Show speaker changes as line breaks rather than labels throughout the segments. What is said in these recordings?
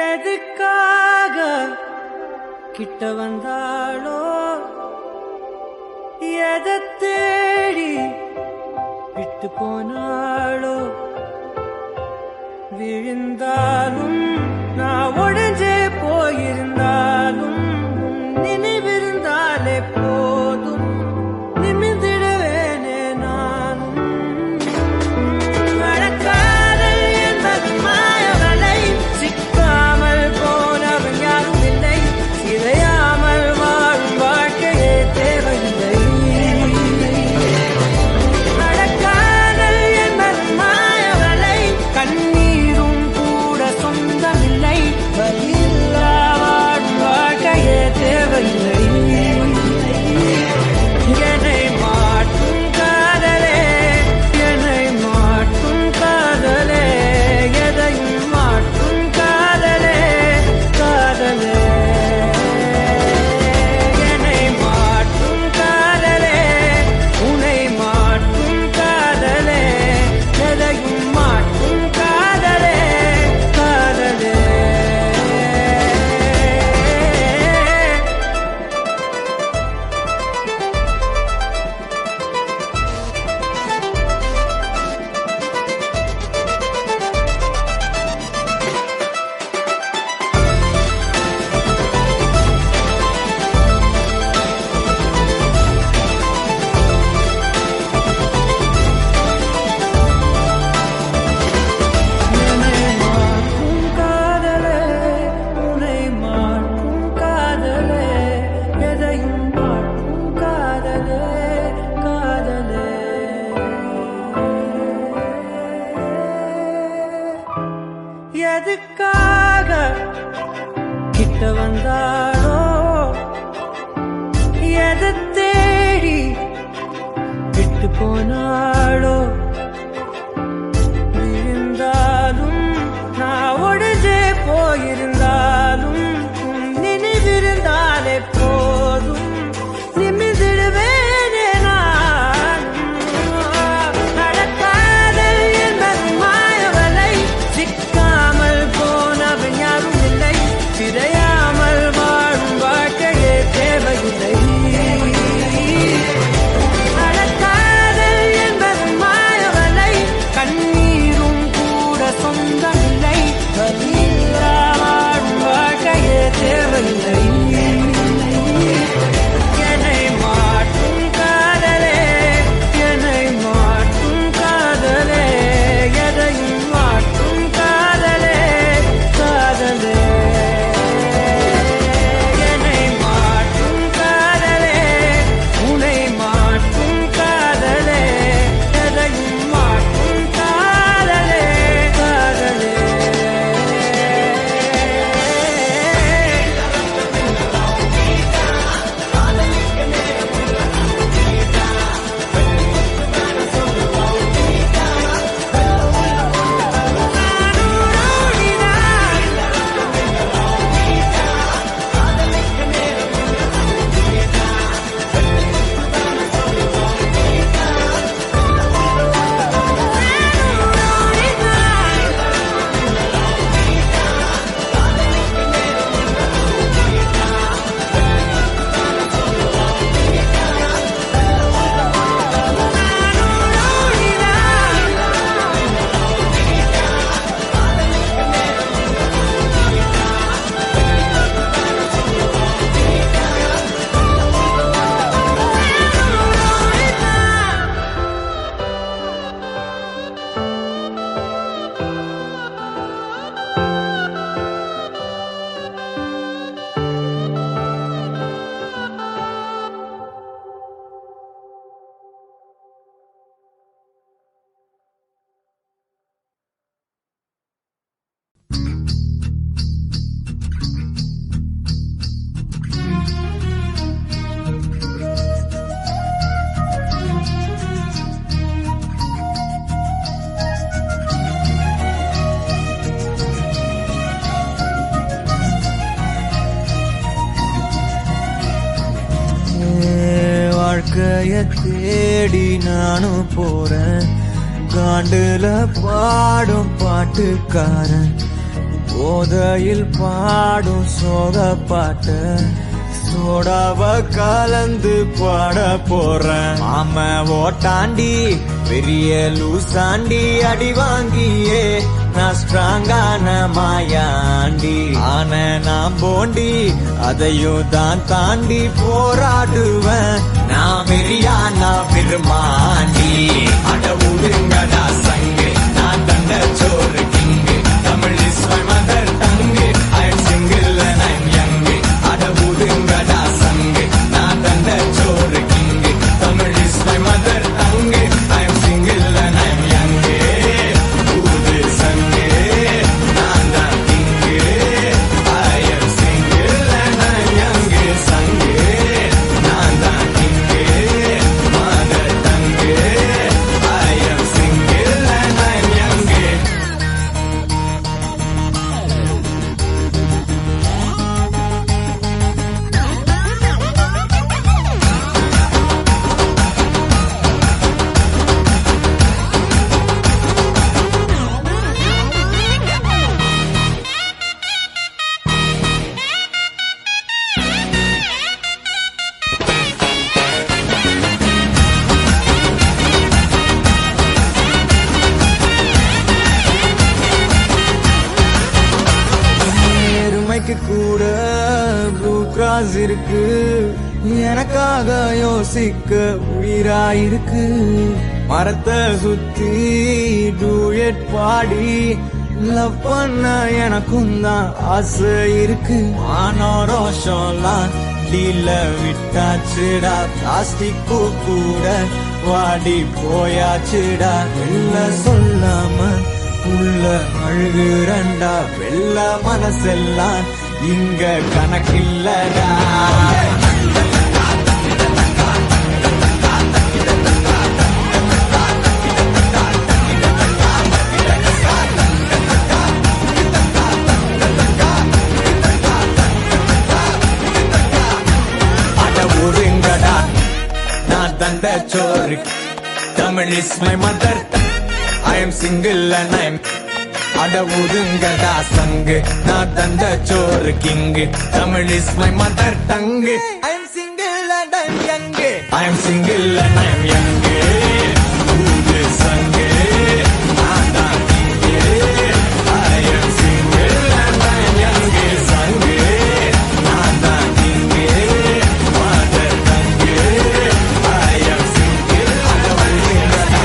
எதுக்காக கிட்ட வந்தாளோ எதை தேடி விட்டு போனாளோ விழுந்தாலும் நான் உடைஞ்சே போயிருந்தாலும் நினைவிருந்தாலே போதும் நிமிர்ந்திடுவேனே நானும் நடக்காதல் என்பது மாயவலை சிக்காமல் போனவன் யாரும் இல்லை சிதையாமல் வாழும் வாழ்க்கையே தேவையில்லை நடக்காதல் என்பது மாயவலை கண்ணீரும் கூட சொந்தமில்லை வலியில்லா வாழும் வாழ்க்கையே தேவையில்லை என்னை மாற்றும் காதலே என்னை மாற்றும் காதலே எதையும் மாற்றும் காதலே காதலே என்னை மாற்றும் காதலே உன்னை மாற்றும் காதலே எதையும் மாற்றும் காதலே காதலே என்னை மாற்றும் காதலே உன்னை மாற்றும் காதலே எதையும் மாற்றும் காதலே காதலே எதுக்காக கிட்ட வந்தாளோ எதை தேடி விட்டு போனாளோ விழுந்தாலும் நான் உடைஞ்சே போயிருந்தாலும் நினைவிருந்தாலே போதும் நிமிர்ந்திடுவேனே நானும் நடக்காதல் என்பது மாயவலை சிக்காமல் போனவன் யாரும் இல்லை சிதையாமல் வாழும் வாழ்க்கையே தேவையில்லை நடக்காதல் என்பது மாயவலை கண்ணீரும் கூட சொந்தமில்லை வலியில்லா வாழும் வாழ்க்கையே தேவையில்லை என்னை மாற்றும் காதலே என்னை மாற்றும் காதலே எதையும் மாற்றும் காதலே காதலே என்னை மாற்றும் காதலே உன்னை மாற்றும் காதலே எதையும் மாற்றும் காதலே காதலே வாழ்க்கைய தேடி நானும் போறேன் காண்டுல பாடும் பாட்டுக்காரன் போதையில் பாடும் சோக பாட்ட சோடாவ கலந்து பாட போறேன். மாம ஓட்டாண்டி பெரிய லூசாண்டி அடி வாங்கியே நான் ஸ்ட்ராங்கான மாயாண்டி ஆன நான் போண்டி அதையும் தான் தாண்டி போராடுவேன். நான் வெறியான பெருமாண்டி அட உடுங்கடா சங்கு நான் தண்ட சோறு king Tamil is my mother tongue I am single and I am young அட உடுங்கடா சங்கு நான் தண்ட சோறு king Tamil is my mother tongue I am single and I am young ஊது சங்கு நான் தான் king I am single and I am young சங்கு நான் தான் king mother tongue I am single and I am young. நேர்மைக்கு கூட ப்ளூ கிராஸ் இருக்கு, எனக்காக யோசிக்க உயிராயிருக்கு. மரத்தை சுத்தி டூயட் பாடி லவ் பண்ண எனக்கும் தான் ஆசை இருக்கு. ஆனோரோஷம்லாம் டீல விட்டாச்சுடா, பிளாஸ்டிக் பூ கூட வாடி போயாச்சுடா. வெள்ள சொல்லாம உள்ள அழுகுறண்டா, வெள்ள மனசெல்லாம் இங்க கணக்கில்லடா. அட ஒருங்கடா நான் தண்ட சோறு Tamil is my mother I am single and I am அட ஒதுங்கடா சங்கு நான் தந்த சோறு king Tamil is my mother tongue I am single and I am young I am single and I am young ஊது சங்கு நான் தான் king I am single and I am young சங்கு நான் தான் king mother tongue I am single அட ஒதுங்கடா.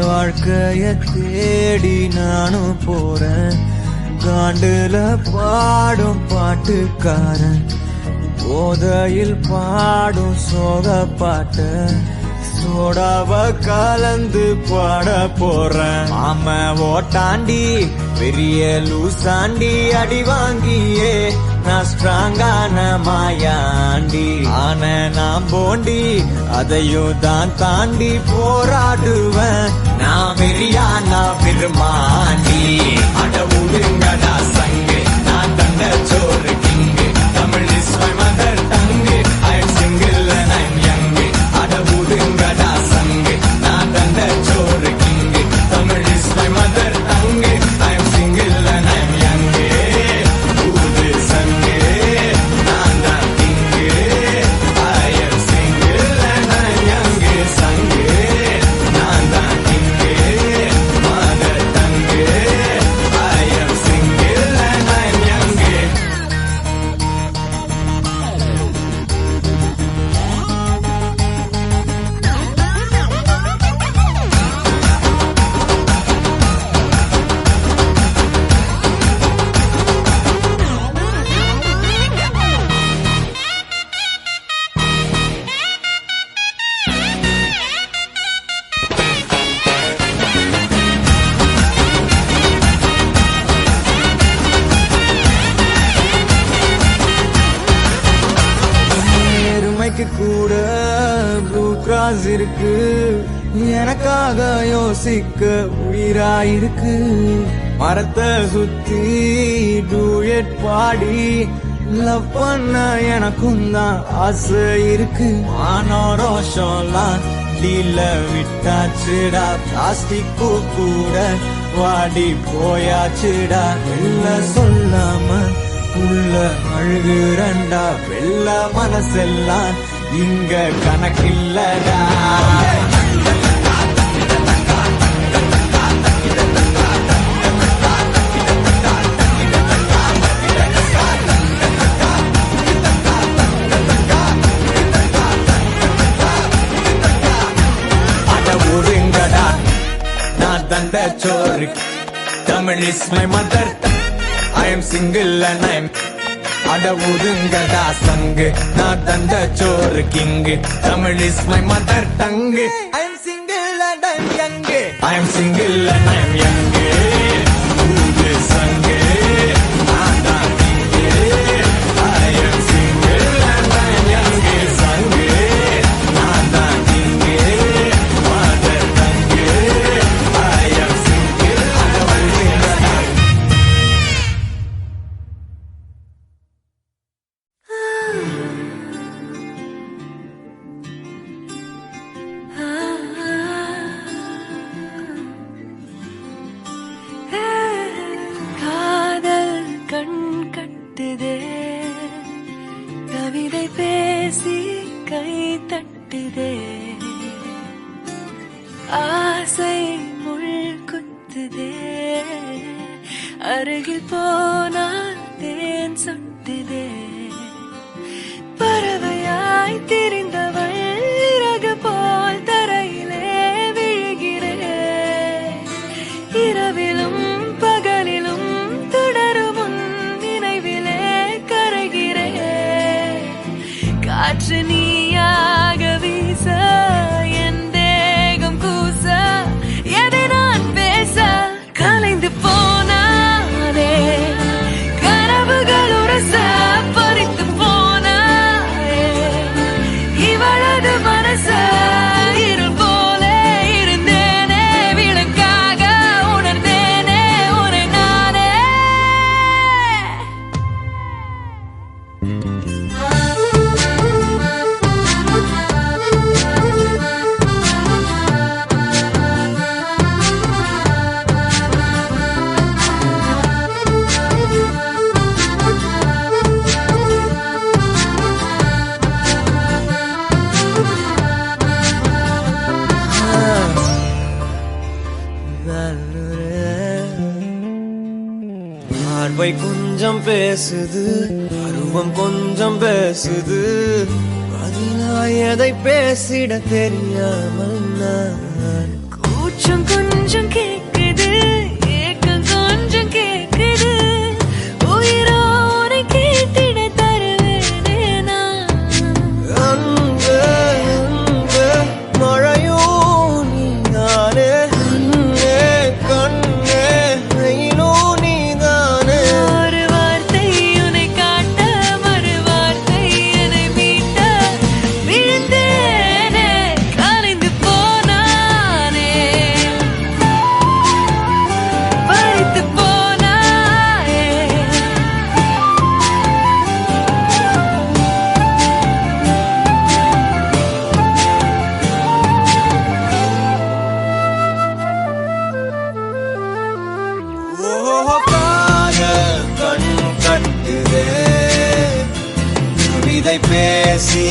வாழ்க்கைய தேடி நானும் போறேன், காண்டுல பாடும் பாட்டுக்காரன். போதையில் பாடும் சோக பாட்ட சோடாவ கலந்து பாட போறேன். மாம ஓட்டாண்டி பெரிய லூசாண்டி அடி வாங்கியே நான் ஸ்ட்ராங்கான மாயாண்டி ஆன நான் போண்டி அதையும் தான் தாண்டி போராடுவேன். நான் வெறியான பெருமாண்டி அட உடுங்கடா சங்கு நான் தண்ட சோறு king Tamil is my mother tongue I am single and I am young அட உடுங்கடா சங்கு நான் தண்ட சோறு king Tamil is my mother tongue I am single and I am young ஊது சங்கு நான் தான் king I am single and I am young சங்கு நான் தான் கிங்கு மதர் டங்கு ஐ இருக்கு எனக்காக யோசிக்க உயிராயிருக்கு மரத்தை சுத்தி டூயட் பாடி லவ் பண்ண எனக்கும் தான் ஆசை இருக்கு ஆனோரோஷம்லாம் டீல விட்டாச்சுடா பிளாஸ்டிக் கூட வாடி போயாச்சுடா வெள்ள சொல்லாம உள்ள அழுகுறண்டா வெள்ள மனசெல்லாம் இங்க கணக்கில்லடா தந்த சோறு Tamil is my mother I am single and I am அட ஒதுங்கடா சங்கு நான் தந்த சோறு king Tamil is my mother tongue I am single and I am young I am single and I am young ஊது சங்கு நான் தான் king I am single and I am young சங்கு நான் தான் king mother tongue I am single அட ஒதுங்கடா
காதல் கண் கட்டுதே கவிதை பேசி கை தட்டுதே ஆசை முள் குத்துதே அருகில் போனால் தேன் சொட்டுதே பறவையாய் திரிந்தவள் இறகு போல் தரையிலே விழுகிறேன் இரவிலும் பகலிலும் தொடரும் உன் நினைவிலே கரைகிறேன் காற்று நீயாக வீச என் தேகம் கூச எதை நான் பேச கலைந்து போனானே கனவுகள் உரச பறித்து போனாயே இவளது மனச இருள் போல இருந்தேனே விளக்காக உணர்ந்தேனே உன்னை நானே
பார்வை கொஞ்சம் பேசுது அருவம் கொஞ்சம் பேசுது பதிலாய் எதை பேசிட தெரியாமல் நான்
கூச்சம் கொஞ்சம் கேக்குது ஏக்கம் கொஞ்சம் கேக்குது உயிரோ உன்னை கேட்டிட தருவேனே நான்
அன்பு அன்பு மழையோ நீதானே கண்ணே கண்ணே வெயிலோ நீதானே
ஒரு வார்த்தை உன்னை காட்ட மறு வார்த்தை என்னை மீட்ட விழுந்தேனே கலைந்து போனானே பறித்து போனாயே
ஓ காதல் கண் கட்டுதே கவிதை பேசி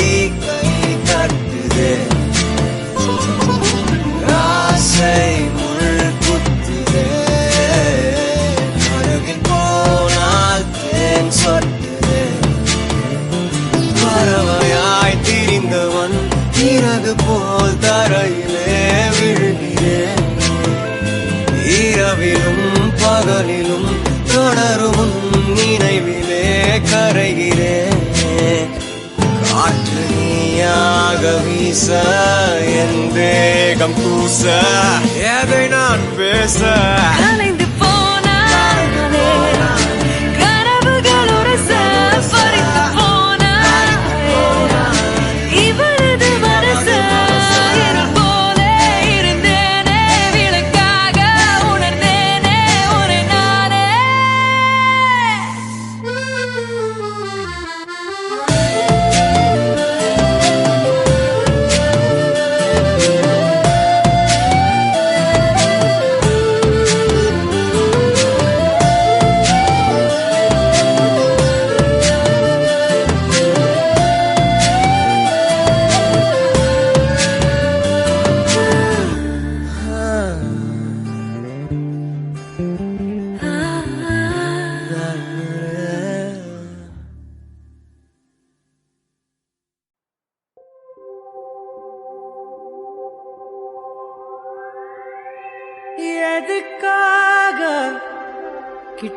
கை தட்டுதே ஆசை முள் குத்துதே அருகில் போனால் தேன் சொட்டுதே பறவையாய் திரிந்தவன் இறகு போல் தரையிலே விழுகிறேன் இரவிலும் பகலிலும் தொடரும் உன் நினைவிலே கரைகிறேன் காற்று நீயாக வீச என் தேகம் கூச எதை நான் பேச
கலைந்து போனானே கனவுகள் உரச பறித்து போனாயே இவளது மனச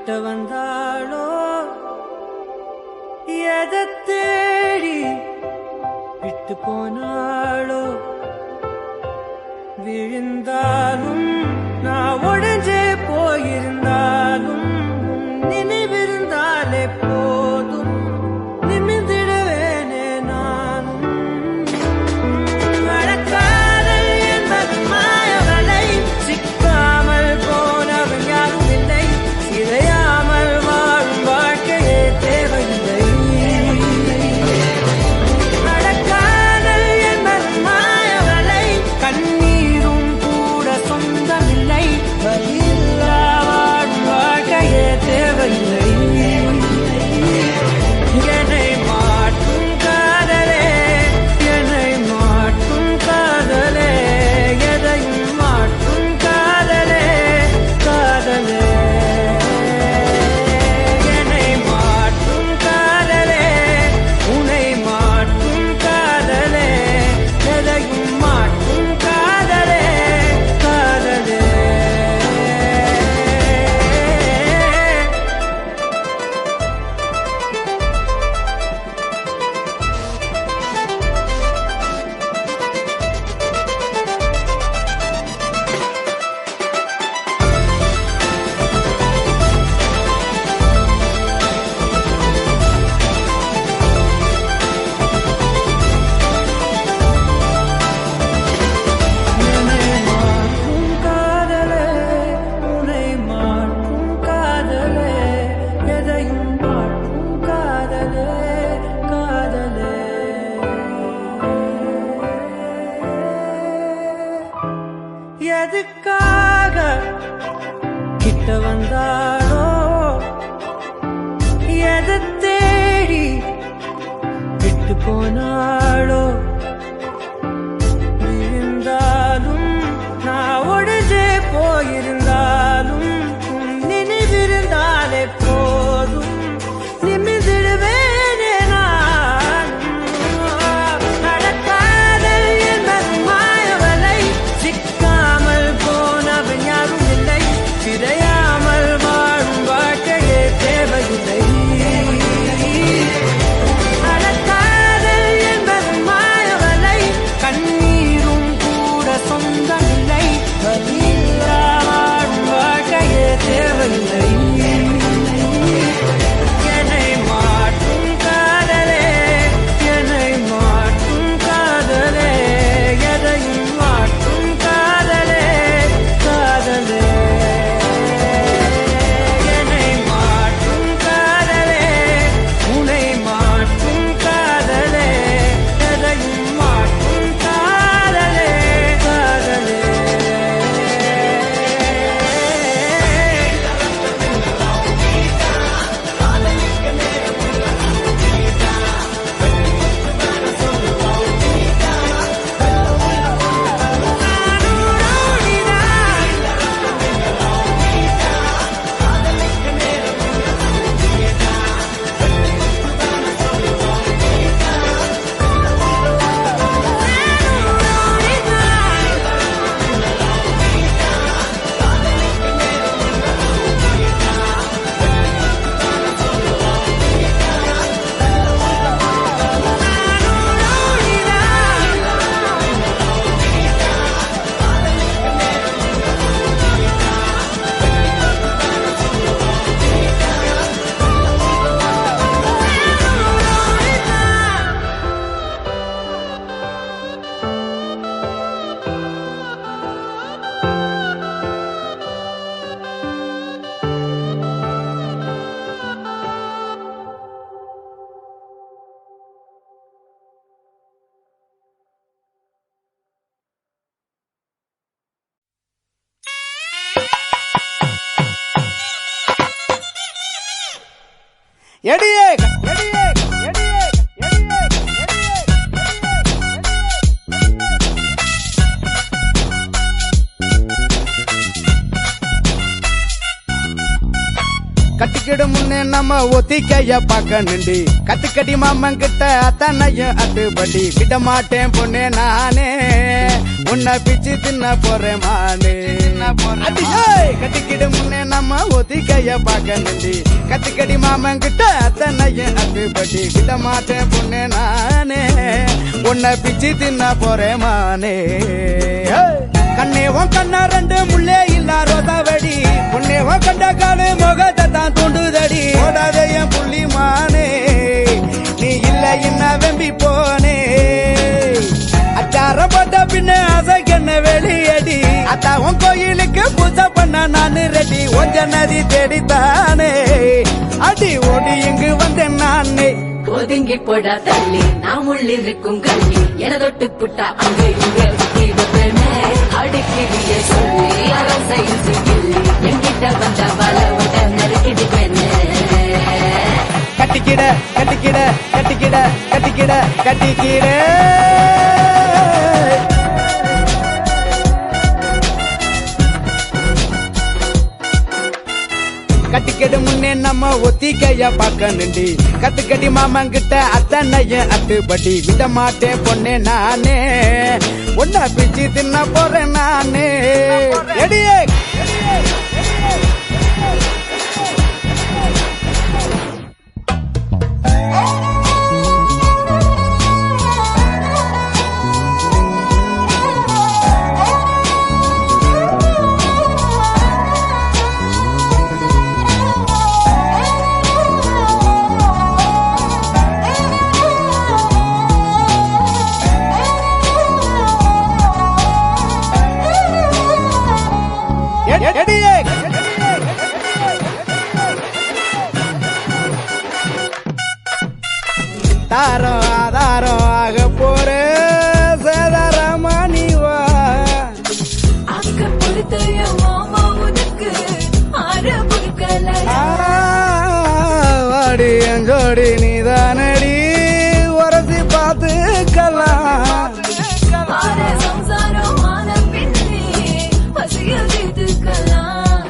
கிட்ட வந்தாளோ எதை தேடி விட்டு போனாளோ விழுந்தாலும் நான் உடைஞ்சே போயிருந்தாலும் நினைவிருந்தாலே போதும் நிமிர்ந்திடுவேனே நானும் நடக்காதல் என்பது மாயவலை சிக்காமல் போனவன் யாரும் இல்லை சிதையாமல் வாழும் வாழ்க்கையே தேவையில்லை நடக்காதல் என்பது மாயவலை கண்ணீரும் கூட சொந்தமில்லை வலியில்லா வாழும் வாழ்க்கையே தேவையில்லை என்னை மாற்றும் காதலே என்னை மாற்றும் காதலே எதையும் மாற்றும் காதலே காதலே என்னை மாற்றும் காதலே உன்னை மாற்றும் காதலே எதையும் மாற்றும் காதலே காதலே என்னை மாற்றும் காதலே உன்னை மாற்றும் காதலே எதையும் மாற்றும் காதலே காதலே எதுக்காக கிட்ட வந்தாளோ எதை தேடி விட்டு போனாளோ விழுந்தாலும் நான் உடைஞ்சே போயிருந்தாலும் நினைவிருந்தாலே போதும் நிமிர்ந்திடுவேனே நானும் நடக்காதல் என்பது மாயவலை சிக்காமல் போனவன் யாரும் இல்லை சிதையாமல் வாழும் வாழ்க்கையே தேவையில்லை நடக்காதல் என்பது மாயவலை கண்ணீரும் கூட சொந்தமில்லை வலியில்லா வாழும் வாழ்க்கையே தேவையில்லை என்னை மாற்றும் காதலே என்னை மாற்றும் காதலே எதையும் மாற்றும் காதலே காதலே என்னை மாற்றும் காதலே உன்னை மாற்றும் காதலே எதையும் மாற்றும் காதலே காதலே
எடியே கட்டிக்கிடு முன்னே நம்ம ஒத்திக்கைய பார்க்க நின்று கத்துக்கடி மாமன் கிட்ட அத்தனையும் அத்துப்படி விட மாட்டேன் பொண்ணே நானே உன்னை பிச்சு தின்ன போறேன் மானே கட்டிக்கிடு முன்னே நம்ம ஒத்திக்கைய பார்க்க நின்று கத்துக்கடி மாமன் கிட்ட அத்தனையும் அத்துப்படி விட மாட்டேன் பொண்ணே நானே உன்னை பிச்சு தின்ன போறேன் மானே கண்ணேவன் கண்ணா ரெண்டு முள்ளே இல்ல ரோதாவடி உன்னேவன் கண்ட காலு முகத்தை தான் தூண்டுதடி ஓடாதே என் புள்ளி மானே நீ இல்ல என்ன வெம்பி போனே அச்சாரம் போட்ட பின்ன அசைக்கண்ண வெளியடி அத்தாவும் கோயிலுக்கு பூஜை பண்ண நானு ரெடி ஒஞ்ச நதி தேடித்தானே அடி ஓடி இங்கு வந்தேன் நானே
ஒதுங்கி போடா தள்ளி நாம் உள்ளிருக்கும் கல்வி என தொட்டு புட்டா அங்கு இங்க அடிக்கிறிய சொல்லி அரசையில் சிக்கில்லி எங்கிட்ட வந்த வளவட்ட நறுக்கிடு பெண்ணு
கட்டிக்கிட கட்டிக்கிட கட்டிக்கிட கட்டிக்கிட கட்டிக்கிட கட்டிக்கிடு முன்னே நம்ம ஒத்திக்கைய பார்க்க நின்று கத்துக்கடி மாமன் கிட்ட அத்தனையும் அத்துப்படி விட மாட்டேன் பொண்ணே நானே உன்னை பிச்சு தின்ன போறேன் நானே எடியே தாரம் ஆதாரம் ஆக போற சேதாரமானிவா
அக்க பொறுத்தைய மாமா உனக்கு ஆற பொறுக்கல
வாடி எஞ்சோடி நீதானடி உரசி பார்த்துக்கலாம்
சம்சாரம் ஆன பின்னே பசிய தீர்த்துக்கலாம்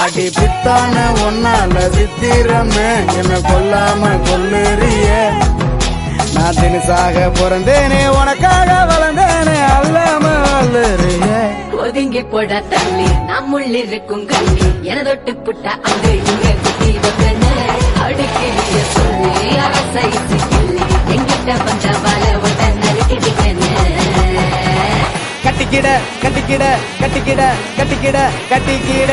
அடி பித்தான ஒன்னால சித்திரமே என்ன கொல்லாம கொல்லுறிய நான் தினசாக பிறந்தேனே உனக்காக வளர்ந்தேனே அல்லாம வல்லுறிய
ஒதுங்கி போட தள்ளி நாம் உள்ளிருக்கும் கல்வி என தொட்டு புட்டா அங்கு இங்க குட்டி வைப்பன அடிக்கிறிய சொல்லி அரசை சிக்கில்லி எங்கிட்ட வந்த வளவட்ட நறுக்கிடு பெண்ணு
கட்டிக்கிட கட்டிக்கிட கட்டிக்கிட கட்டிக்கிட கட்டிக்கிட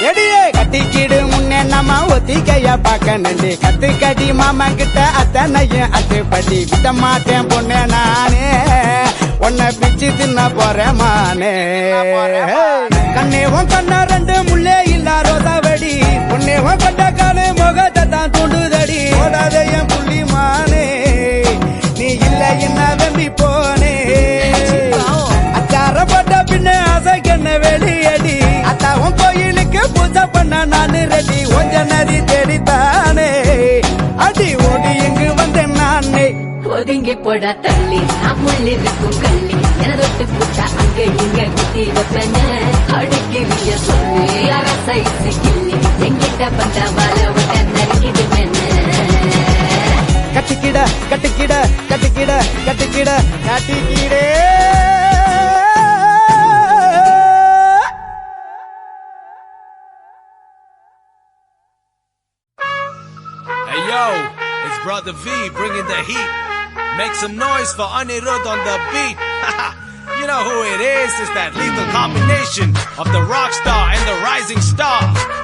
எடியே கட்டிக்கிடு முன்னே நம்ம ஒத்திக்கைய பார்க்க நின்று கத்துக்கடி மாமா கிட்ட அத்தனையும் அத்துப்படி விட மாட்டேன் பொண்ணே நானே உன்னை பிச்சு தின்ன போறேன் மானே கண்ணேவன் கண்ணா ரெண்டு முள்ளே இல்ல ரோதாவடி உன்னேவன் கண்ட காலு முகத்தை தான் தூண்டுதடி ஓடாதே என் புள்ளி மானே நீ இல்ல என்ன வெம்பி போனே அச்சாரம் போட்ட பின்ன அசைக்கண்ண வெளியடி அத்தாவும் கோயிலுக்கு பூஜை பண்ண நானு ரெடி ஒஞ்ச நதி தேடித்தானே அடி ஓடி இங்கு வந்தேன் நானே
ஒதுங்கி போட தள்ளி நாம் உள்ளிருக்கும் கல்வி என தொட்டு புட்டா அங்கு இங்க குட்டி வைப்பன அடிக்கிறிய சொல்லி அரசை சிக்கில்லி எங்கிட்ட வந்த வளவட்ட நறுக்கிடு பெண்ணு
கட்டிக்கிட கட்டிக்கிட கட்டிக்கிட கட்டிக்கிட கட்டிக்கிடே
Hey yo, it's Brother V bringing the heat. Make some noise for Anirudh on the beat. You know who it is, it's that lethal combination of the rock star and the rising star.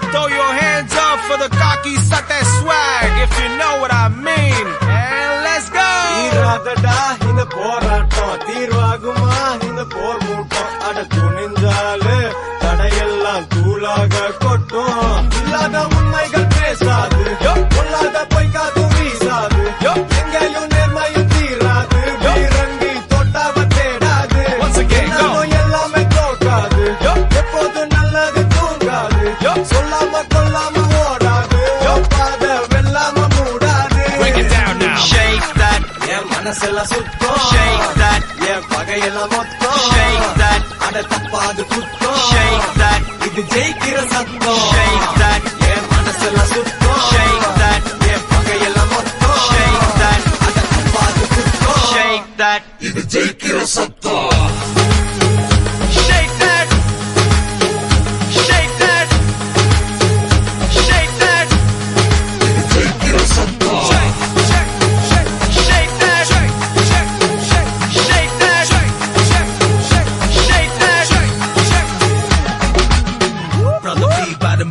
Throw your hands up for the cocky Sate swag, if you know what I mean. And let's go!
தீராதடா இந்த போராட்டம் தீர்வாகுமா இந்த போர் மூட்டம் அட துணிஞ்சாலே தடையெல்லாம் தூளாக கொட்டும் இல்லாத உண்மைகள் பேசாது பொல்லாத பொய் காத்தும் வீசாது எங்கேயும் நேர்மையும் தீராது வீரங்கி தொட்டாவ தேடாது எல்லாமே தோக்காது எப்போதும் நல்லது தூங்காது சொல்லாம கொல்லாம ஓடாது பாத வெல்லாம மூடாது.
Break it down now.
Shake that, என் மனசெல்லாம் சுத்தம். Shake that, என் பகையெல்லாம் மொத்தம் Shake that அட தப்பாது குத்தம் Shake that இது ஜெயிக்கிற சத்தம் Shake that என் மனசெல்லாம் சுத்தம் Shake that என் பகையெல்லாம் மொத்தம் Shake that அட தப்பாது குத்தம் Shake that இது ஜெயிக்கிற சத்தம் Shake that Shake that Shake that இது ஜெயிக்கிற சத்தம்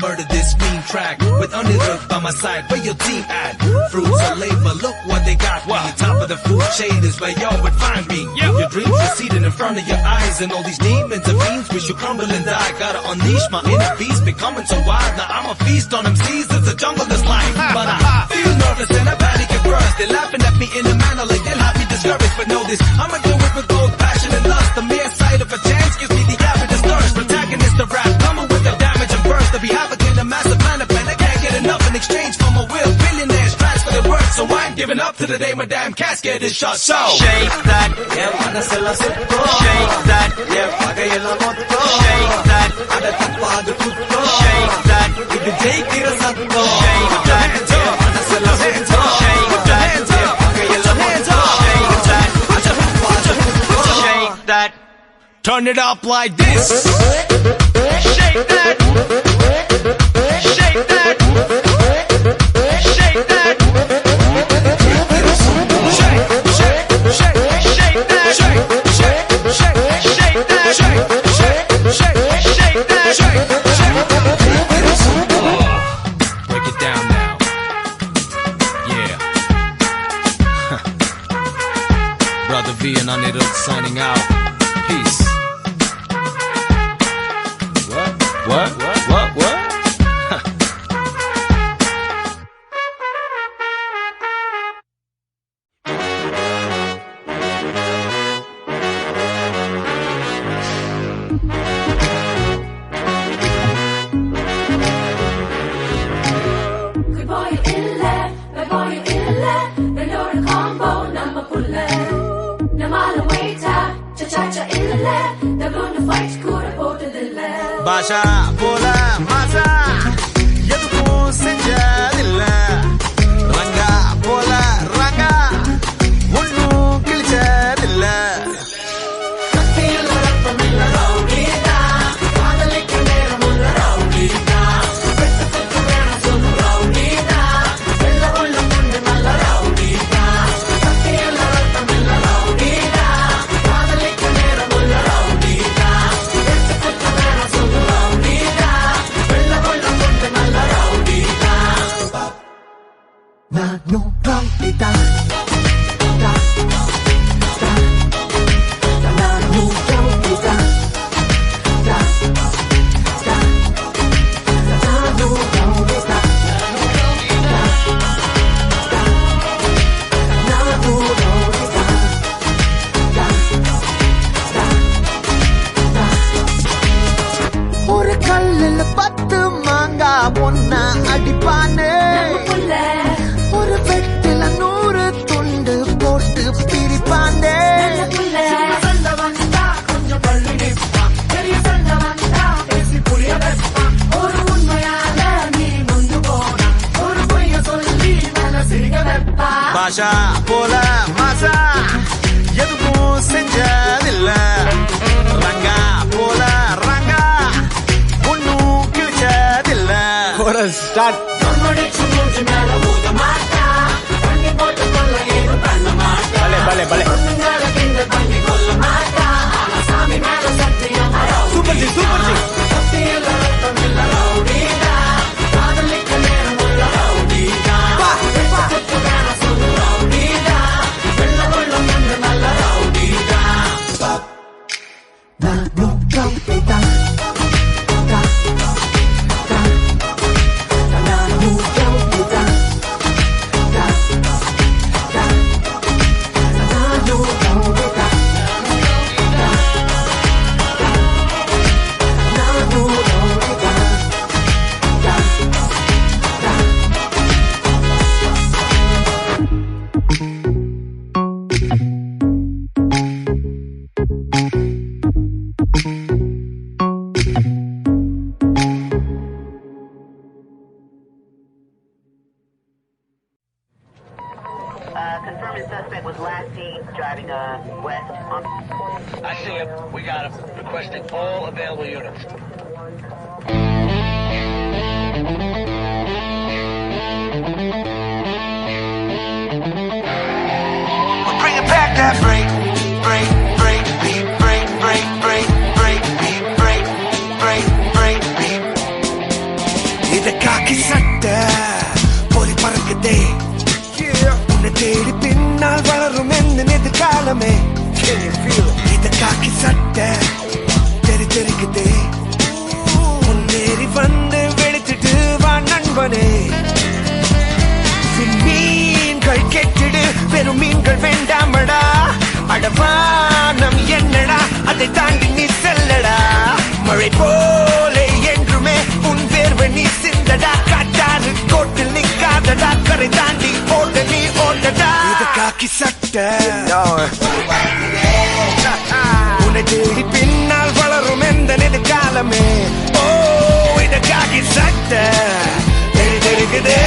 Murder this mean track with Anirudh by my side. Where your team at? Fruits of labor, look what they got me. Top of the food chain is where y'all would find me. Your dreams receding in front of your eyes, and all these demons and fiends wish you crumble and die. Gotta unleash my inner beast, becoming so wild. Now I'm a feast on them seas. It's a jungle that's life, but I feel nervous and I panic at first. They're laughing at me in a manner like they'll have me discouraged, but know this: I'ma do it with both passion and lust. The mere sight of a chance gives me the avidest thirst. Protagonist of rap, coming with the damage and burst. To be havoc in a massive plan of pen, I can't get enough in exchange for my will. Billionaires transfer their worth, so I ain't giving up to the day my damn casket is shut. So
Shake that, yeah, manaseல்லாம் சுத்தம் Shake that, yeah, பகையெல்லாம் மொத்தம் Shake that, அட தப்பாது குத்தம் Shake that, இது ஜெயிக்கிற சத்தம் Shake that, yeah, மனசெல்லாம் சுத்தம் Shake that, yeah, பகையெல்லாம் மொத்தம் Shake that, அட தப்பாது குத்தம் Shake that,
turn it up like this.
shake that, shake that, shake that.
Break it down now. Yeah. Brother V and Anirudh signing out. Peace. What?
Good boy, illa, bad boy, illa, bellora combo, number pulla. Namala waiter, cha-cha-cha illa, they're gonna fight, kura potadilla.
பாஷா போல மாசா எதுக்கும் செஞ்சதில்ல ரங்கா போல ரங்கா ஒன்னும் கிழிச்சதில்ல நானும் ரவுடிதான் நானும் ரவுடிதான் நானும் ரவுடிதான் நானும் ரவுடிதான் ஒரு கல்லுல 10 மாங்கா ஒன்னா அடிப்பானே ஒரு வெட்டில 100 துண்டு போட்டு பிரிப்பாண்டே பாஷா போல மாசா எதுவும் செஞ்சதில்ல ரங்கா போல ரங்கா ஒன்னும் கிழிச்சதில்ல start Vale. Super G.
We got him. Requesting all available units.
We're bringing back that break, break, break, beat, break, break, break, break, beat, break, break, break, beat. இத காக்கி சட்ட பொறி பறக்குதே, உன்னை தேடி பின்னால் வளரும் என்ன எதிர்காலமே. இத காக்கி சட்ட தெரி தெரிக்குதே, முன்னேறி வந்து வெளுத்துட்டு வா நண்பனே. மீன்கள் கெட்டிடு, பெரும் மீன்கள் வேண்டாமடா. அடவானம் என்னடா, அதை தாண்டி நீ செல்லடா. மழை போல என்றுமே உன் வேர்வை நீ சிந்தடா. காட்டாறு கோட்டில் நிக்காதடா, கரை தாண்டி ஓட நீ ஓடடா. இது காக்கி சட்டை, உன்னை தேடி பின்னால் வளரும் எந்த எதிர்காலமே. ஓ இது காக்கி சட்டை தெரி தெரிக்குதே,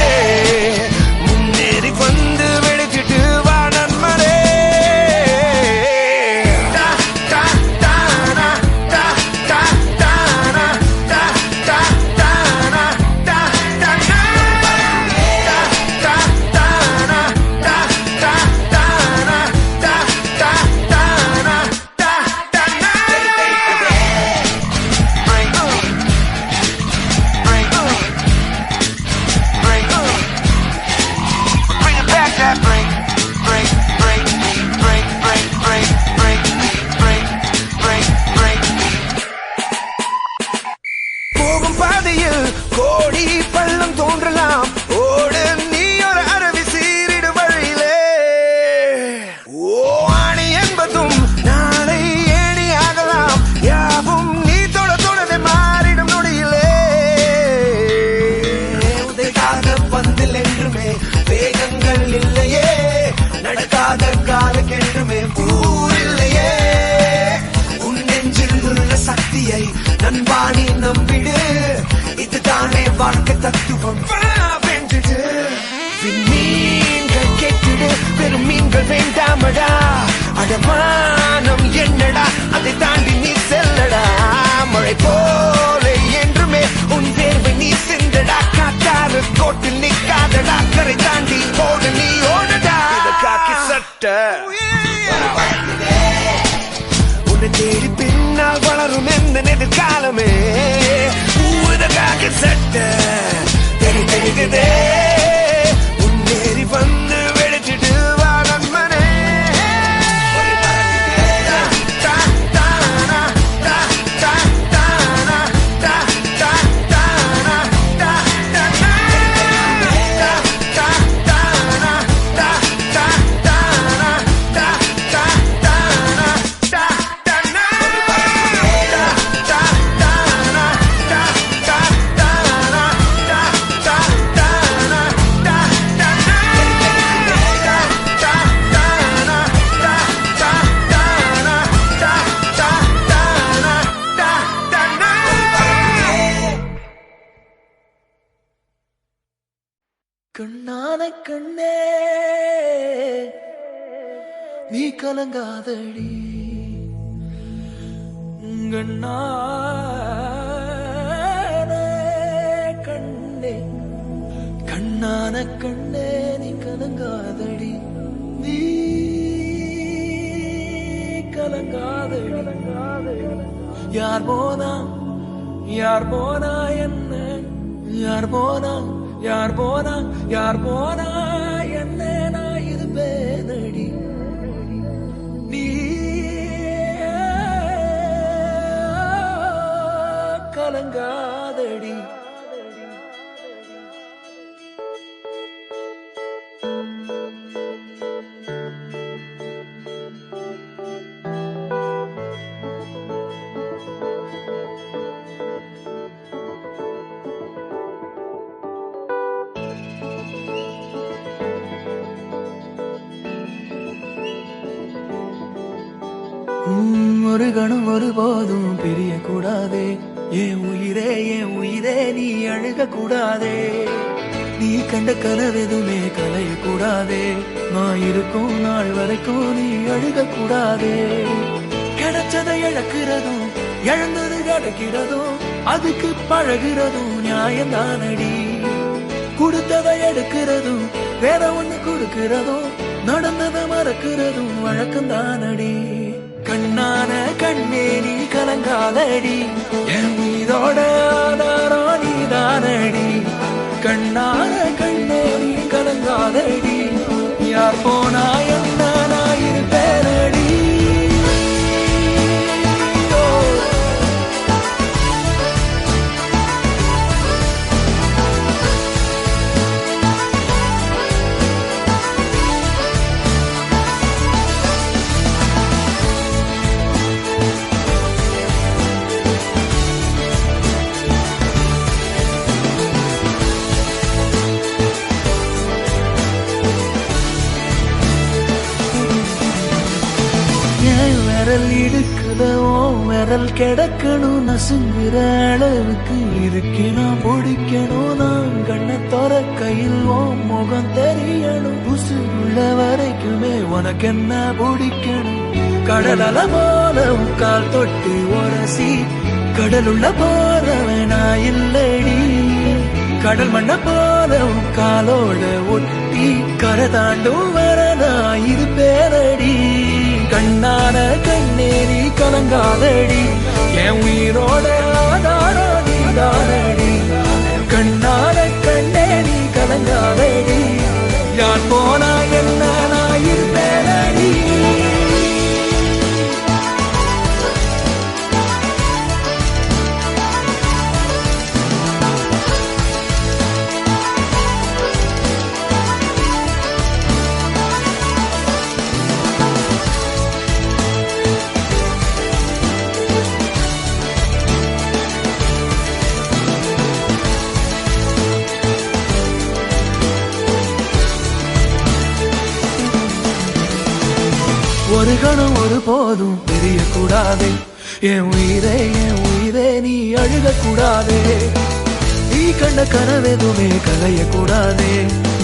முன்னேறி வந்து வெளுத்துட்டு வா நண்பனே. போகும் பாதையில் கோடி பள்ளம் தோன்றலாம், ஓடு நீ ஒரு அருவி சீரிடு வழியிலே. ஓ ஆணி என்பதும் நாளை ஏணி ஆகலாம், யாவும் நீ தொட தொடவே மாறிடும் நொடியிலே. உதைக்காத பந்தில் என்றுமே வேகங்கள் இல்லையே, நடக்காத காலக்கென்றுமே ஊர் இல்லையே. உன் நெஞ்சில் உள்ள சக்தியை நண்பாணி நம்பிடு, இதுதானே வாழ்க்கை தத்துவம். வென்றுடு மீன்கள் கேட்டிடு, பெரும் மீன்கள் வேண்டாமடா. அடமானம் என்னடா, அதை தாண்டி நீ செல்லடா. மழை போல என்றுமே உன் தேர்வை நீ சிந்தடா. காட்டாறு கோட்டில் நிக்காதடா, கரை தாண்டி ஓட நீ ஓடடா. இத காக்கி சட்டை உன்னை தேடி பின்னால் வளரும் எந்த எதிர்காலமே. இத காக்கி சட்டை தெரி தெரிக்குதே, முன்னேறி வந்து வெளுத்துட்டு வா நண்பனே.
கண்ணான கண்ணே நீ கலங்காதடி, கண்ணான கண்ணே கண்ணான கண்ணே நீ கலங்காதடி, நீ கலங்காதடி. யார் போனா யார் போனா என்ன, யார் போனா யார் போனா யார் போனா என்ன, நான் இருப்பேனடி. நீ கலங்காதடி. ஒரு கணம் ஒருபோதும் பிரிய கூடாதே, என் உயிரே நீ அழுக கூடாதே. நீ கண்ட கனவெதுமே கலைய கூடாதே, நான் இருக்கும் நாள் வரைக்கும் நீ அழுக கூடாதே. கிடந்த
கிடைச்சதை இழக்கிறதும் இழந்தது கிடைக்கிறதும் அதுக்கு பழகிறதும் நியாயம்தானடி. கொடுத்ததை எடுக்கிறதும் வேற ஒண்ணு கொடுக்கிறதும் நடந்ததை மறக்கிறதும் வழக்கம்தானடி. கண்ணான கண்ணே நீ கலங்காதடி, என் மீதோட ஆதாரம் நீதானடி. கண்ணான கண்ணே நீ கலங்காதடி, யார் போனா என்ன நான் இருப்பேனடி. விரல் இடுக்குதோ விரல் கிடக்கணும் நசுங்குற அளவுக்கு இருக்கு. நான் பிடிக்கணும் நான் கண்ண தோற கையில் முகம் தெரியணும். உசுருள்ள வரைக்குமே உனக்கு என்ன பிடிக்கணும். கடல் அல போல கால் தொட்டு உரசி கடலுள்ள போறவனா இல்லடி. கடல் மண்ண போல காலோட ஒட்டி கரை தாண்டும் வரனா இது பேரடி. கண்ணான கண்ணே நீ கலங்காதடி, என் உயிரோட ஆதாரம் நீதானடி. கண்ணான கண்ணே நீ கலங்காதடி, யார் போனா என்ன நான் இருப்பேனடி. ஒரு கணம் ஒரு போதும் தெரியக்கூடாதே, என் உயிரே நீ அழுகக்கூடாதே. நீ கண்ட கனவெதுமே கலையக்கூடாதே,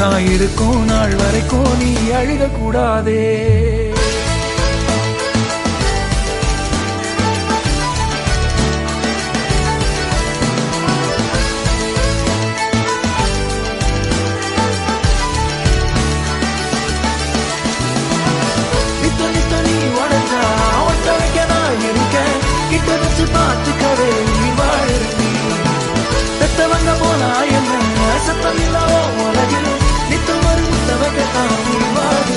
நான் இருக்கும் நாள் வரைக்கும் நீ அழுகக்கூடாதே. கிட்ட வச்சு பார்த்துக்கவே நீ வாழி பெத்தவங்க போனா என்ன சத்தம் இல்லாமோ உலகில் நித்தம் வரும் முத்தவகத்தான் நீ வாழி.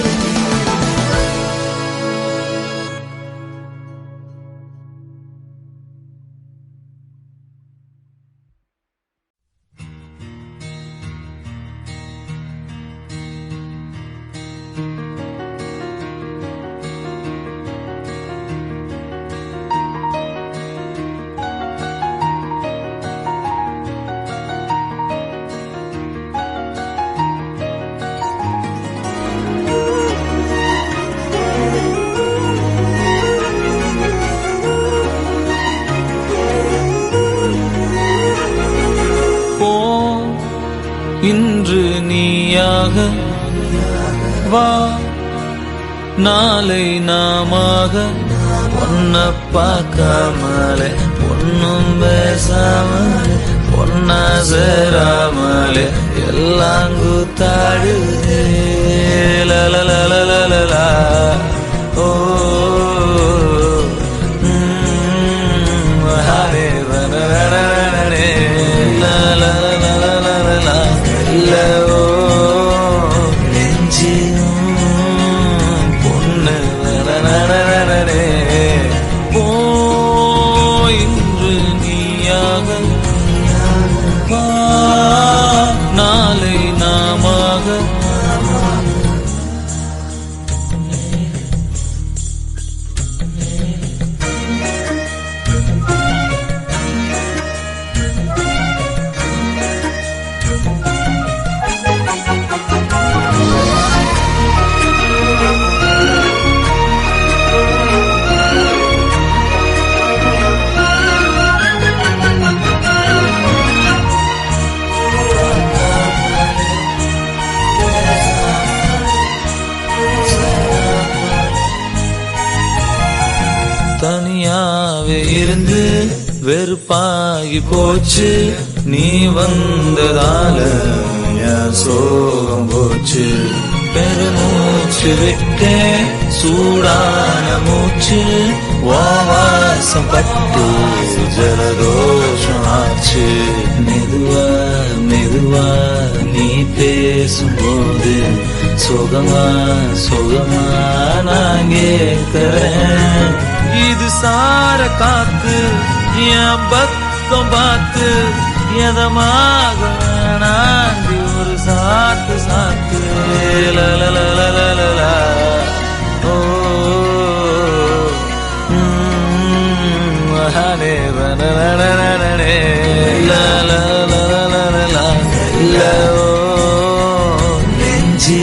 இன்று நீயாக வா, நாளை நாமாக ஒன்ன பார்க்காமலே ஒன்னும் பேசாமலே ஒன்னா சேராமலே எல்லாம் கூத்தாடுதே. லலலலலலலா ஓ ஹரே வனரனரனே லலலலலலலா இல்லவோ நெஞ்சியும் பொண்ணு வனரனரனே. ஓ இன்று நீயாக வா, நாளை நாமாக இருந்து வெறுப்பாகி போச்சு நீ வந்ததால என் சோகம் போச்சு பெருமூச்சு விட்ட சூடான மூச்சு வாசம் பட்டு ஜலதோஷம் ஆச்சு மெதுவா மெதுவா நீ பேசும்போது சுகமா சுகமா நான் கேட்கிறேன் இது சார காத்து என் பக்கம் பார்த்து எதமாக நாண்டி ஒரு சாத்து சாத்து லலலலலலலா. ஓ மகானே வனனனனனனே லலலலலலலா. இல்ல ஓ நெஞ்சு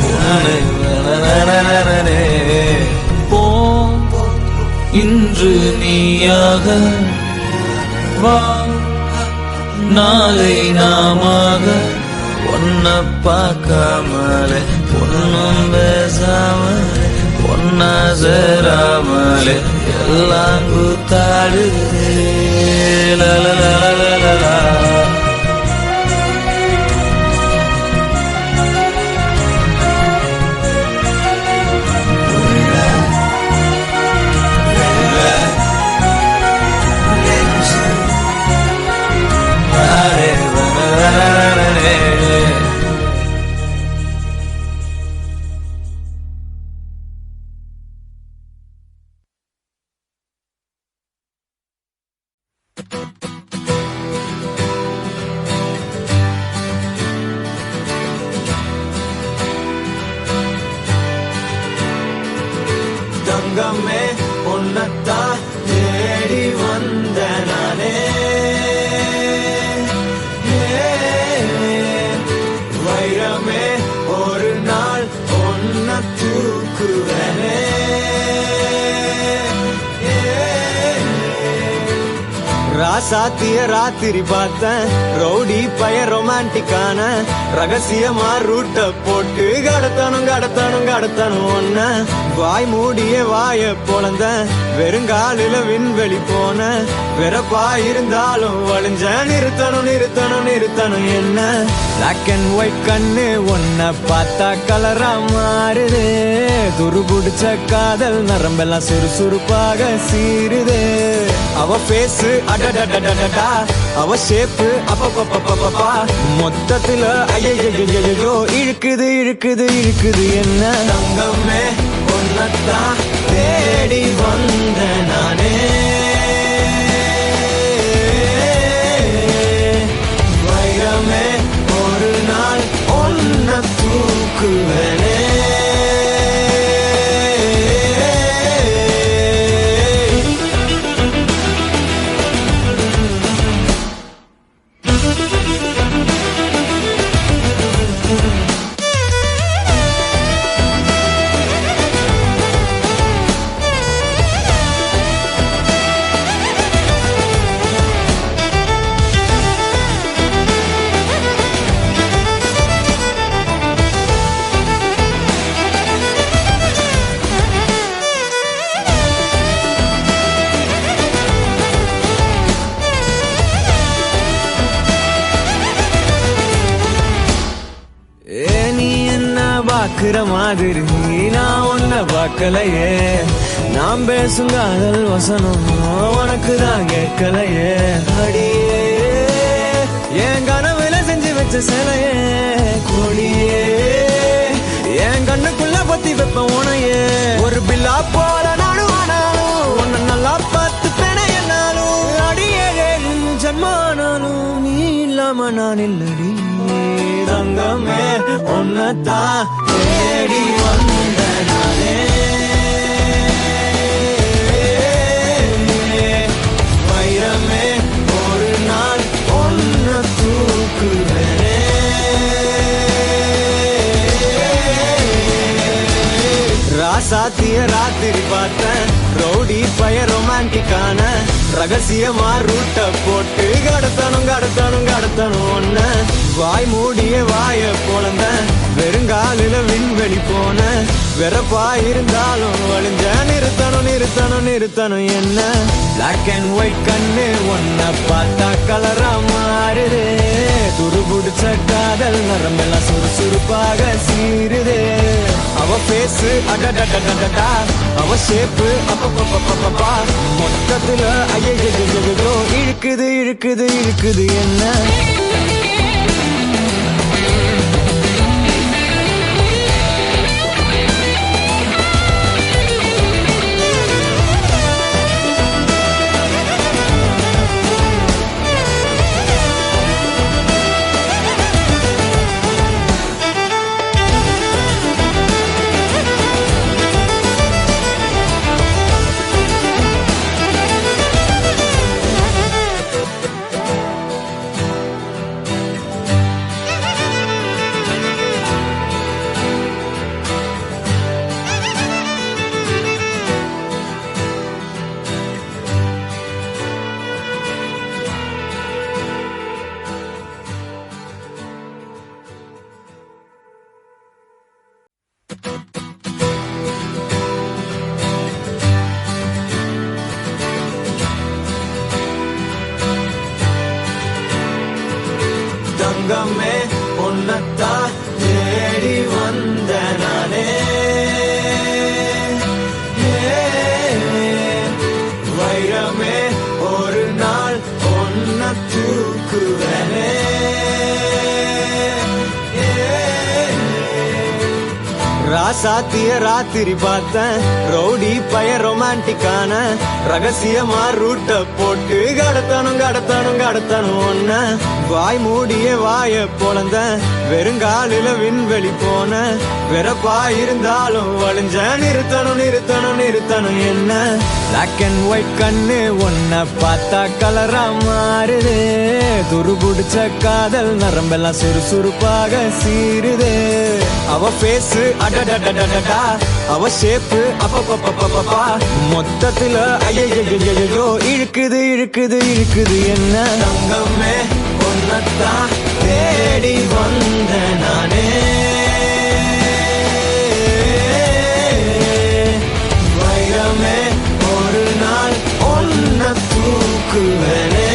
பொண்ணு வனனனனனனே. போ இன்று நீயாக வா நாளை நாமாக ஒன்ன பார்க்காமலே ஒன்னும் பேசாமலே ஒன்னா சேராமலே எல்லாம் கூத்தாடுதே லலலலலலலா.
தங்கமே பொன்னத்தா தேடி வந்த நானே வைரமே ஒரு நாள் பொன்ன தூக்குவனே ராசாத்திய ராத்திரி பார்த்தேன் ரவுடி பய ரொமான்டிக்கான ரகசியமா ரூட்ட போட்டு கடத்தணும் கடத்தணும் கடத்தணும் ஒன்ன வாய் மூடிய வாய பொழந்த வெறுங்காலில விண்வெளி போன வெறப்பா இருந்தாலும் வழிஞ்ச நிறுத்தணும் நிறுத்தணும் நிறுத்தணும் என்ன பிளாக் அண்ட் ஒயிட் கண்ணு ஒன்ன பார்த்தா கலரா மாறுது துருபுடிச்ச காதல் நரம்பெல்லாம் சுறுசுறுப்பாக சீருது அவ பேசு அடடடடடடா அவ ஷேப்பு அப்பப்பப்பப்பப்பா மொத்தத்துல ஐயோ இழுக்குது இழுக்குது இழுக்குது என்ன தங்கமே ஒன்னத்தான் தேடி வந்த நானே வைரமே ஒரு நாள் ஒன்ன தூக்குவனே பாக்குற மாதிரி நான் ஒன்ன பார்க்கலையே நாம் பேசும் காதல் வசனம் உனக்கு தான் கேட்கலையே அடியே என் கனவுல செஞ்சு வச்ச சிலையே கொடியே என் கண்ணுக்குள்ள பத்தி வைப்ப உனையே ஒரு பில்லா போல நானும் ஆனாலும் உன்னை நல்லா பார்த்து பெண என்னாலும் அடியே ஜன்மானாலும் நீ இல்லாம நான் இல்லடி தங்கமே ஒன்னத்தான் தேடி வந்த நானே வைரமே ஒரு நாள் ஒன்ன தூக்குவனே ராசாத்திய ராத்திரி பார்த்தேன் ரவுடி பய ரொமான்டிக்கான ரகசியமா ரூட்ட போட்டு கடத்தணும் ஒன்ன வாய் மூடிய வாய பொழந்த வெறுங்காலில விண்வெளி போன வெறப்பா இருந்தாலும் வழிஞ்ச நிறுத்தணும் என்ன பிளாக் அண்ட் ஒயிட் கண்ணு ஒன்ன பார்த்தா கலரா மாறுதே துருபுடிச்ச காதல் நரம்பெல்லாம் சுறுசுறுப்பாக சீருதே அவ பேசு அடடடடடா அவ ஷேப்பு அப்பப்பப்பப்பப்பா மொத்தத்துல ஐயோ இழுக்குது என்ன தங்கமே உன்னத்தா தேடி வந்த நானே வைரமே ஒரு நாள் ஒன்ன தூக்குவனே ராசாத்திய ராத்திரி பார்த்தேன் ரவுடி பய ரொமான்டிக்கான ரகசியமா ரூட்ட போட்டு கடத்தணும் ஒன்ன வாய் மூடிய வாய பொழந்த வெறுங்காலில விண்வெளி போன வெறப்பா இருந்தாலும் வழிஞ்ச நிறுத்தணும் என்ன பிளாக் அண்ட் ஒயிட் கண்ணு ஒன்ன பார்த்தா கலரா மாறுதே துருபுடிச்ச காதல் நரம்பெல்லாம் சுறுசுறுப்பாக சீருதே அவ பேசு அடடடடடா அவ ஷேப்பு அப்பப்பப்பப்பப்பா மொத்தத்துல ஐயோ இழுக்குது என்ன தங்கமே ஒன்னத்தான் தேடி வந்த நானே வைரமே ஒரு நாள் ஒன்ன தூக்குவனே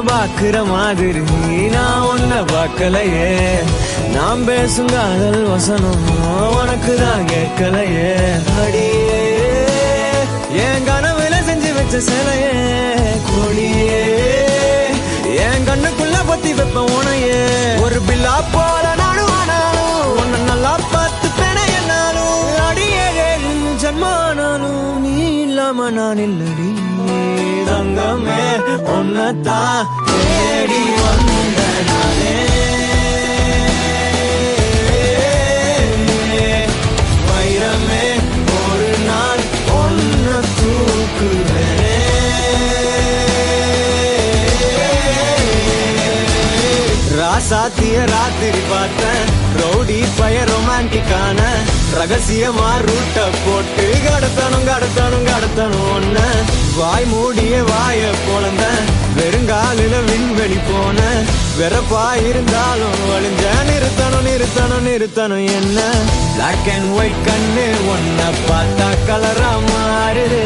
பாக்குற மாதிரி நான் ஒன்ன பார்க்கலையே நாம் பேசும் காதல் வசனம் உனக்கு தான் கேட்கலையே அடியே என் கனவுல செஞ்சு வச்ச சிலையே கொடியே என் கண்ணுக்குள்ள பத்தி வைப்ப உனையே ஒரு பில்லா போல நானும் ஆனாலும் உன்ன நல்லா பார்த்து பெண என்னாலும் அடியே ஜன்மானாலும் நீ இல்லாம நான் இல்லடி தங்கமே உன்னத்தான் தேடி வந்த நானே வைரமே ஒரு நாள் ஒன்ன தூக்குவனே ராசாத்திய ராத்திரி பார்த்தேன் ரவுடி பய ரொமான்டிக்கான ரகசியமா ரூட்ட போட்டு கடத்தணும் ஒன்ன வாய் மூடிய வாய பொழந்த வெறுங்காலில விண்வெளி போன வெறப்பா இருந்தாலும் வழிஞ்ச நிறுத்தணும் என்ன பிளாக் அண்ட் ஒயிட் கண்ணு ஒன்ன பார்த்தா கலரா மாறுதே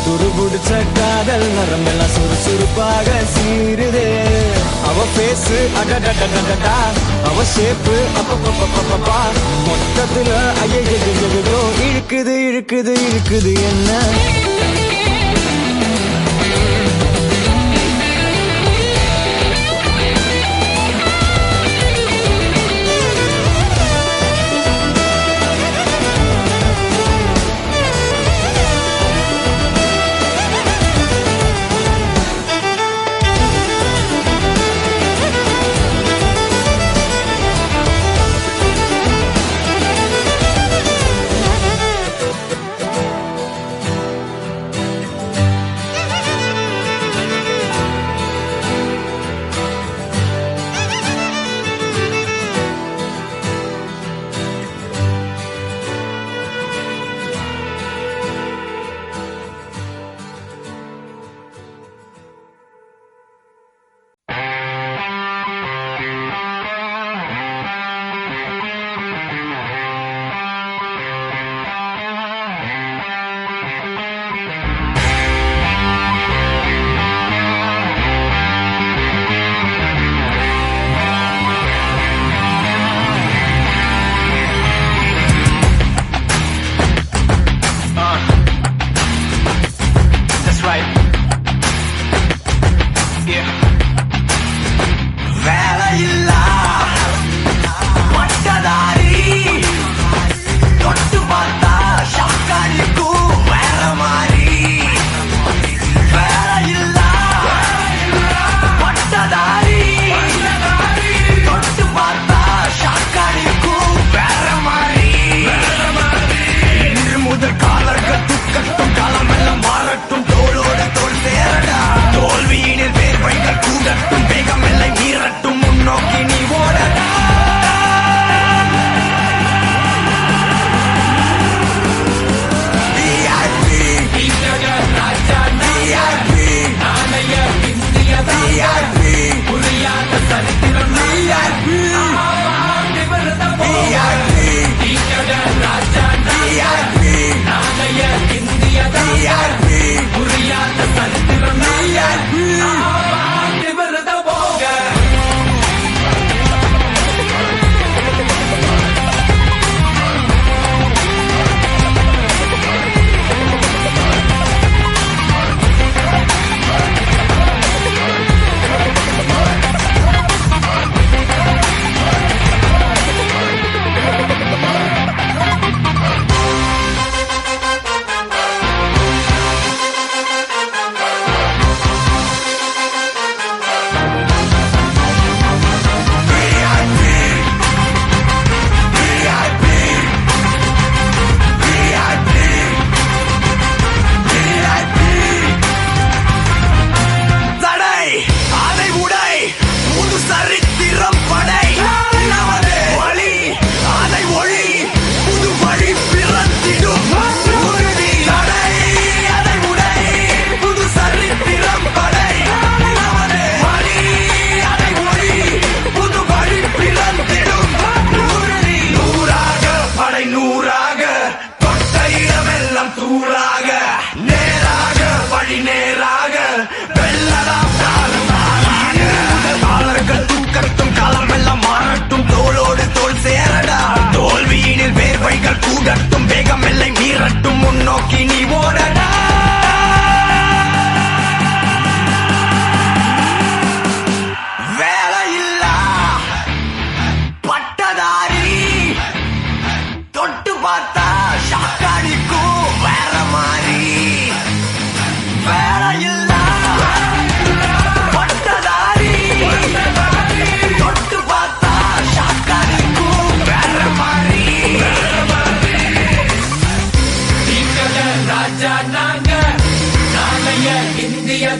துருபுடிச்ச காதல் நரம்பெல்லாம் சுறுசுறுப்பாக சீருதே அவ பேசு அடடடடடா அவ ஷேப்பு அப்பப்பப்பப்பப்பா மொத்தத்துல ஐயோ இழுக்குது என்ன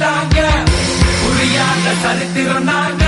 வந்தாங்க புரியாத சரித்திரம் நாங்க